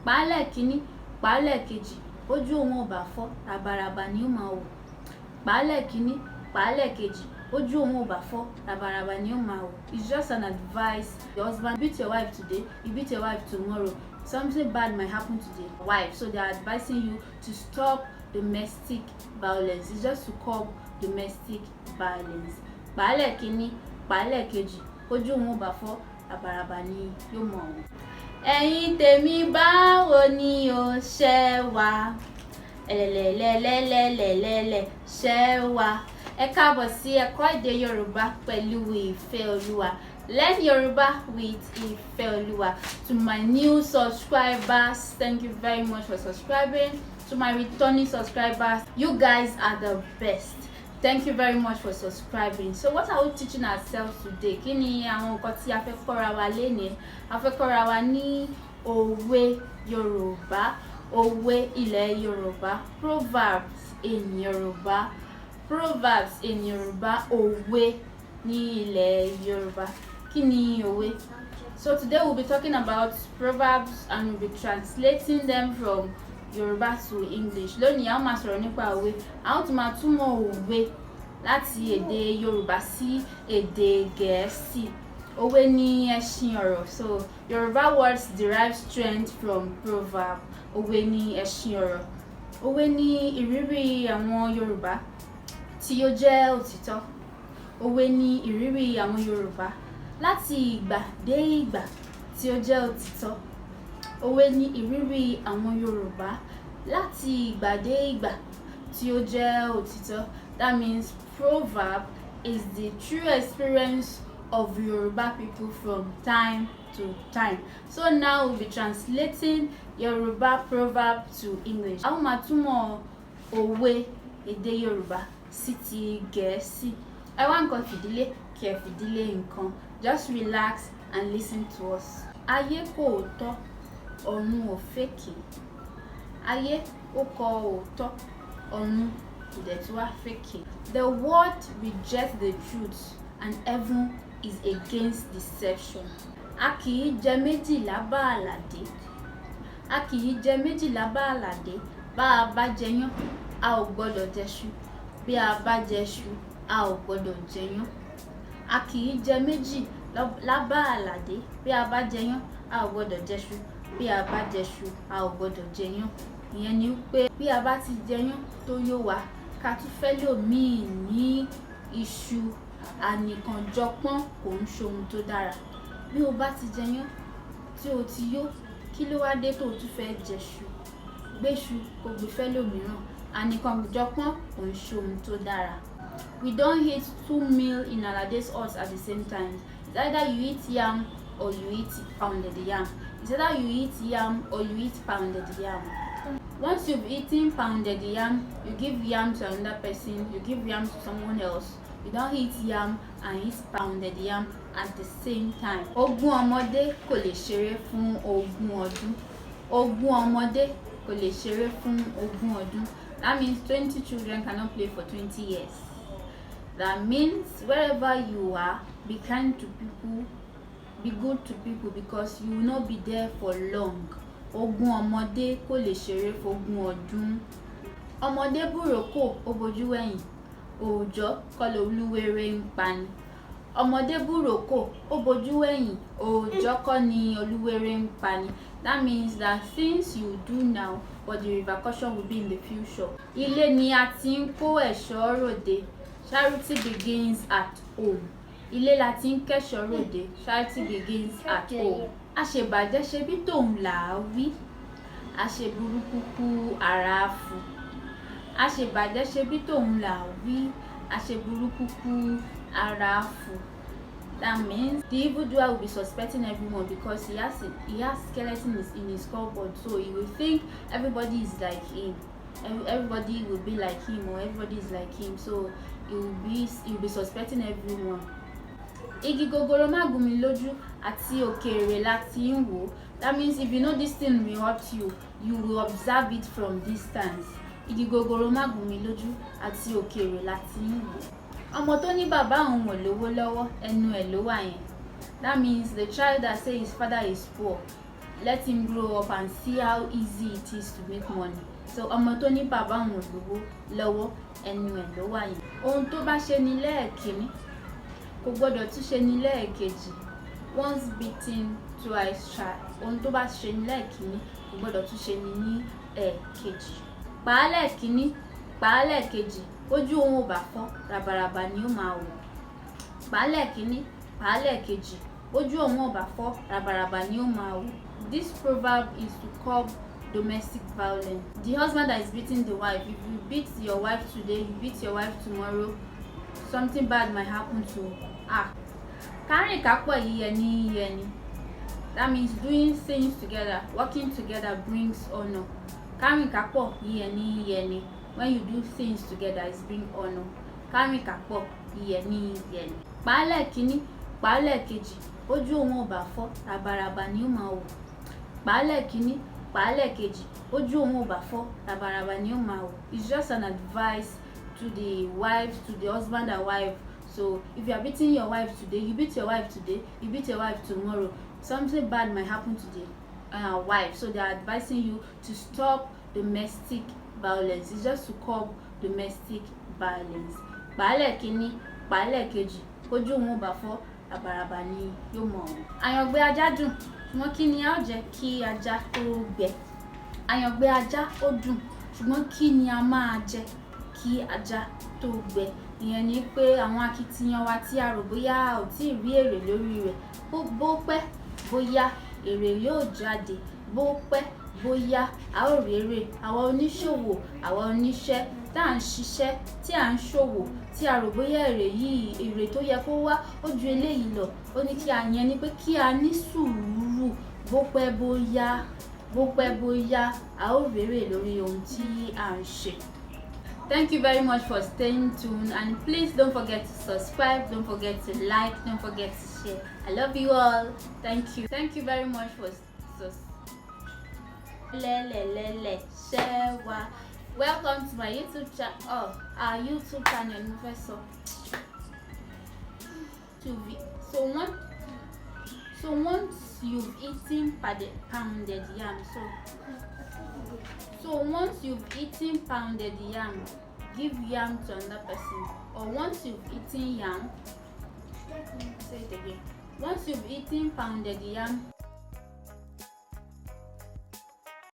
Pàálẹ̀ kínní, pàálẹ̀ kejì, ojú òun ò bá fọ́, ràbàràbà ni ó máa wò. Pàálẹ̀ kínní, pàálẹ̀ kejì, ojú òun ò bá fọ́, ràbàràbà ni ó máa wò. It's just an advice. Your husband beat your wife today, you beat your wife tomorrow. Something bad might happen to the wife, so they are advising you to stop domestic violence. It's just to curb domestic violence. Pàálẹ̀ kínní, pàálẹ̀ kejì, ojú òun ò bá fọ́, ràbàràbà ni yóò máa wò. Ẹ̀yin tèmi báwo ni o ṣe wà? Ẹ̀lẹ̀lẹ̀lẹ̀lẹ̀lẹ̀lẹ̀lẹ̀ ṣe wà. Ẹ káàbọ̀ sí ẹ̀kọ́ èdè Yorùbá pẹ̀lú Ìfẹ́ Olúwa. Learn Yoruba with Ìfẹ́ Olúwa. To my new subscribers, thank you very much for subscribing. To my returning subscribers, you guys are the best. Thank you very much for subscribing. So what are we teaching ourselves today? Kí ni àwọn nǹkan tí a fẹ́ kọ́ra wa lénìí? A fẹ́ kọ́ra wa ní òwe Yorùbá, òwe ilẹ̀ Yorùbá, proverbs in Yorùbá, proverbs in Yorùbá, òwe ní ilẹ̀ Yorùbá. Kí ni òwe? So today we'll be talking about proverbs and we'll be translating them from Yorùbá to English. Lónìí a ó máa sọ̀rọ̀ nípa òwe. A ó tún máa túmọ̀ òwe láti èdè Yorùbá sí èdè Gẹ̀ẹ́sì. Òwe ni ẹṣin ọ̀rọ̀. So Yorùbá words derive strength from proverb. Òwe ni ẹṣin ọ̀rọ̀. Òwe ni ìrírí àwọn Yorùbá tí ó jẹ́ òtítọ́. Òwe ni ìrírí àwọn Yorùbá láti ìgbà dé ìgbà tí ó jẹ́ òtítọ́. Òwe ni ìrírí àwọn Yorùbá láti ìgbà dé ìgbà tí ó jẹ́ òtítọ́. That means proverb is the true experience of Yoruba people from time to time. So now we'll be translating Yoruba proverb to English. A ó máa túmọ̀ òwe èdè Yorùbá sí ti Gẹ̀ẹ́sì. Ẹ wá nǹkan fìdílé kí ẹ fìdílé nǹkan. Just relax and listen to us. Ayé kò tọ́, ọ̀run ò fèkì. Ayé ó kọ òótọ́, ọ̀run kò dẹ̀ tún wá fèkì. The world rejects the truth and heaven is against deception. A kì í jẹ méjì lábà àlàdé. A kì í jẹ méjì lábà àlàdé. Bá a bá jẹyán, a ò gbọdọ̀ jẹṣu. Bí a bá jẹṣu, a ò gbọdọ̀ jẹyán. A kì í jẹ méjì lábà àlàdé. Bí a bá jẹyán, a ò gbọdọ̀ jẹṣu. Bí a bá jẹṣu, a ò gbọdọ̀ jẹyán. Ìyẹn ni pé bí a bá ti jẹyán tó yó wa, ká tún fẹ́ lòmíì ní iṣu ànìkànjọpọ́n kò ń ṣohun tó dára. Bí o bá ti jẹyán tí o ti yó, kí ló wá dé tó tún fẹ́ jẹṣu? Gbéṣu kò gbé fẹ́ lòmíràn. Ànìkànjọpọ́n kò ń ṣohun tó dára. We don't eat two meals in Alade's hut at the same time. It's either you eat yam or you eat pounded yam. It's either you eat yam or you eat pounded yam. Once you've eaten pounded yam, you give yam to another person, you give yam to someone else. You don't eat yam and eat pounded yam at the same time. Ogún ọmọdé kò lè ṣeré fún ogún ọdún. Ogún ọmọdé kò lè ṣeré fún ogún ọdún. That means 20 children cannot play for 20 years. That means wherever you are, be kind to people, be good to people because you will not be there for long. Ogún ọmọdé kò lè ṣeré fógún ọdún. Ọmọdé búròkó ó bojú wẹ̀yìn, òòjọ́ kọ́ lolúwere ń pani. Ọmọdé búròkó ó bojú wẹ̀yìn, òòjọ́ kọ́ ni olúwere ń pani. That means that things you do now, but the repercussion will be in the future. Ilé ni a ti ń kó ẹ̀ṣọ́ ròde. Charity begins at home. Ilé la ti ń kẹ́ṣọ́ ròde. Charity begins at home. Àṣebàjẹ́ ṣe bí tòun là á wí. Àṣeburúkú kú ara fún. Àṣebàjẹ́ ṣe bí tòun là á wí. Àṣeburúkú kú ara fún. That means the evildoer will be suspecting everyone because he has skeleton in his cupboard, so he will think everybody is like him. Everybody will be like him or everybody is like him, so he will be suspecting everyone. Igi gogoro má gún mi lójú àti òkèèrè láti ń wò. That means if you know this thing will hurt you, you will observe it from distance. Igi gogoro má gún mi lójú àti òkèèrè láti ń wò. Ọmọ tó ní bàbá òun ò lówó lọ́wọ́, ẹnu ẹ̀ ló wà yẹn. That means the child that says his father is poor, let him grow up and see how easy it is to make money. So ọmọ tó ní bàbá òun lówó lọ́wọ́ ẹnu ẹ̀ ló wà yẹn. Ohun tó bá ṣe ní lẹ́ẹ̀kínní kò gbọ́dọ̀ tún ṣe ní lẹ́ẹ̀kejì. Once beaten, twice shy. Ohun tó bá ṣe ní lẹ́ẹ̀kínní kò gbọ́dọ̀ tún ṣe ní ẹ̀ẹ̀kejì. Pàálẹ̀ kínní pàálẹ̀ kejì ojú òun ò bá fọ́ ràbàràbà ni ó máa wò. Pàálẹ̀ kínní pàálẹ̀ kejì ojú òun ò bá fọ́ ràbàràbà ni ó máa wò. This proverb is to curb domestic violence. The husband that is beating the wife, if you beat your wife today, you beat your wife tomorrow, something bad might happen to her. Kárìn kápọ̀ yíyẹni. That means doing things together, working together brings honor. Kárìn kápọ̀ yíyẹni. When you do things together, it's bring honor. Kárìn kápọ̀ yíyẹni. Pàálẹ̀ kínní pàálẹ̀ kejì ojú òun ò bá fọ́ ràbàràbà ni ó máa wò. Pàálẹ̀ kínní pàálẹ̀ kejì ojú òun ò bá fọ́ ràbàràbà ni ó máa wò. It's just an advice to the wives, to the husband and wife. So if you are beating your wife today, you beat your wife today, you beat your wife tomorrow, something bad might happen to the wife. So they are advising you to stop domestic violence. It's just to curb domestic violence. Pàálẹ̀ kínní pàálẹ̀ kejì ojú òun ò bá fọ́ ràbàràbà ni yóò mọ̀ ọ́n. Àyàngbé ajá dùn ṣùgbọ́n kí ni a ó jẹ kí ajá tó gbẹ? Àyàngbé ajá ó dùn ṣùgbọ́n kí ni a máa jẹ kí ajá tó gbẹ? Ìyẹn ni pé àwọn akitiyan wa tí a rò bóyá ò tí ì rí èrè lórí rẹ̀, bó pẹ́ bóyá èrè yóò jáde, bó pẹ́ bóyá a ó rí èrè. Àwa oníṣòwò, àwa oníṣẹ́ tá à ń ṣiṣẹ́, tí à ń ṣòwò, tí a rò bóyá èrè tó yẹ kó wá ó ju eléyìí lọ. Ó ní kí a yẹn ni pé kí a ní sùúrù, bó pẹ́ bóyá a ó rí èrè lórí ohun tí à ń ṣe. Thank you very much for staying tuned, and please don't forget to subscribe, don't forget to like, don't forget to share. I love you all. Thank you very much for welcome to my YouTube channel. Our YouTube channel, Professor. So once you've eaten pounded yam, so once you've eaten pounded yam, give yam to another person. Or once you've eaten yam, say it again. Once you've eaten pounded yam,